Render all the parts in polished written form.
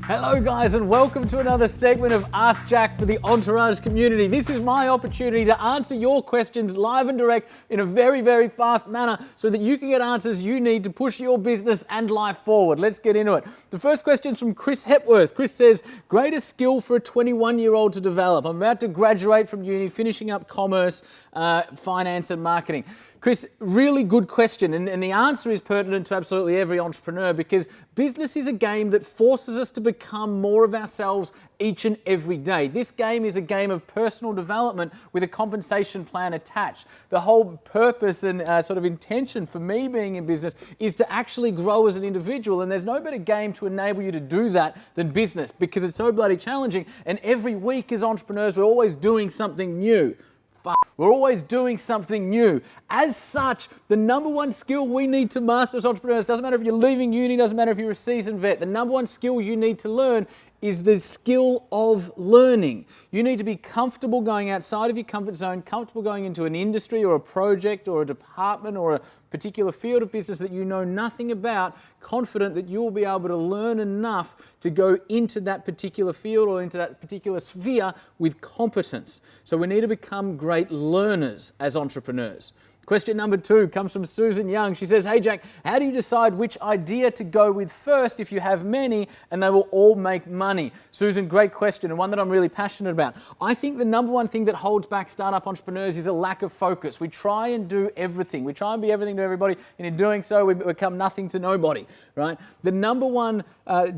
Hello guys, and welcome to another segment of Ask Jack for the Entourage community. This is my opportunity to answer your questions live and direct in a very, very fast manner so that you can get answers you need to push your business and life forward. Let's get into it. The first question is from Chris Hepworth. Chris says, greatest skill for a 21-year-old to develop. I'm about to graduate from uni, finishing up commerce, finance and marketing. Chris, really good question, and the answer is pertinent to absolutely every entrepreneur because business is a game that forces us to become more of ourselves each and every day. This game is a game of personal development with a compensation plan attached. The whole purpose and sort of intention for me being in business is to actually grow as an individual, and there's no better game to enable you to do that than business because it's so bloody challenging, and every week as entrepreneurs we're always doing something new. We're always doing something new. As such, the number one skill we need to master as entrepreneurs, doesn't matter if you're leaving uni, doesn't matter if you're a seasoned vet, the number one skill you need to learn is the skill of learning. You need to be comfortable going outside of your comfort zone, comfortable going into an industry or a project or a department or a particular field of business that you know nothing about, confident that you'll be able to learn enough to go into that particular field or into that particular sphere with competence. So we need to become great learners as entrepreneurs. Question number 2 comes from Susan Young. She says, hey Jack, how do you decide which idea to go with first if you have many and they will all make money? Susan, great question and one that I'm really passionate about. I think the number one thing that holds back startup entrepreneurs is a lack of focus. We try and do everything. We try and be everything to everybody, and in doing so we become nothing to nobody, right? The number one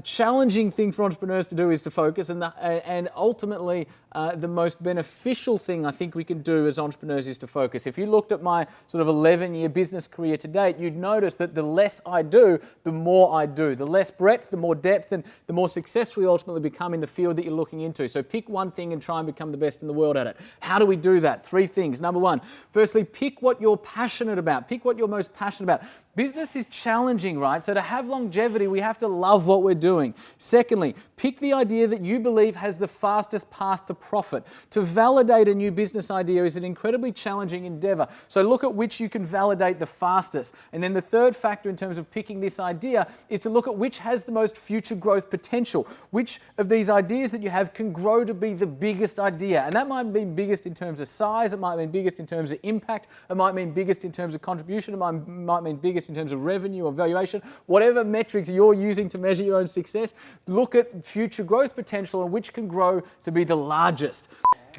challenging thing for entrepreneurs to do is to focus, and ultimately the most beneficial thing I think we can do as entrepreneurs is to focus. If you looked at my sort of 11-year business career to date, you'd notice that the less I do, the more I do. The less breadth, the more depth, and the more successful you ultimately become in the field that you're looking into. So pick one thing and try and become the best in the world at it. How do we do that? 3 things. Number 1, firstly, pick what you're passionate about. Pick what you're most passionate about. Business is challenging, right? So to have longevity, we have to love what we're doing. Secondly, pick the idea that you believe has the fastest path to profit. To validate a new business idea is an incredibly challenging endeavor. So look at which you can validate the fastest. And then the third factor in terms of picking this idea is to look at which has the most future growth potential. Which of these ideas that you have can grow to be the biggest idea. And that might mean biggest in terms of size, it might mean biggest in terms of impact, it might mean biggest in terms of contribution, it might mean biggest in terms of revenue or valuation. Whatever metrics you're using to measure your own success, look at future growth potential and which can grow to be the largest.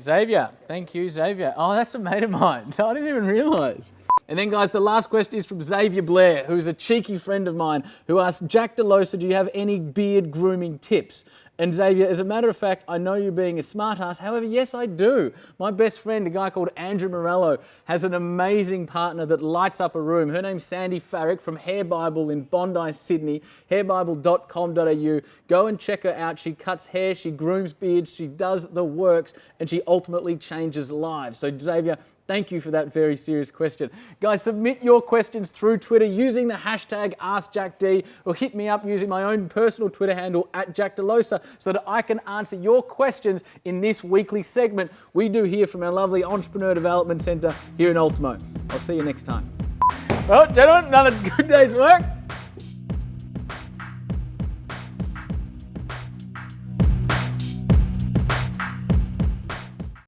Xavier, thank you, Xavier. Oh, that's a mate of mine. So I didn't even realize. And then guys, the last question is from Xavier Blair, who's a cheeky friend of mine, who asked, Jack Delosa, do you have any beard grooming tips? And Xavier, as a matter of fact, I know you're being a smartass. However, yes, I do. My best friend, a guy called Andrew Morello, has an amazing partner that lights up a room. Her name's Sandy Farrick from Hair Bible in Bondi, Sydney, hairbible.com.au. Go and check her out. She cuts hair, she grooms beards, she does the works, and she ultimately changes lives. So Xavier, thank you for that very serious question. Guys, submit your questions through Twitter using the hashtag AskJackD, or hit me up using my own personal Twitter handle @JackDelosa so that I can answer your questions in this weekly segment we do here from our lovely Entrepreneur Development Centre here in Ultimo. I'll see you next time. Well, gentlemen, another good day's work.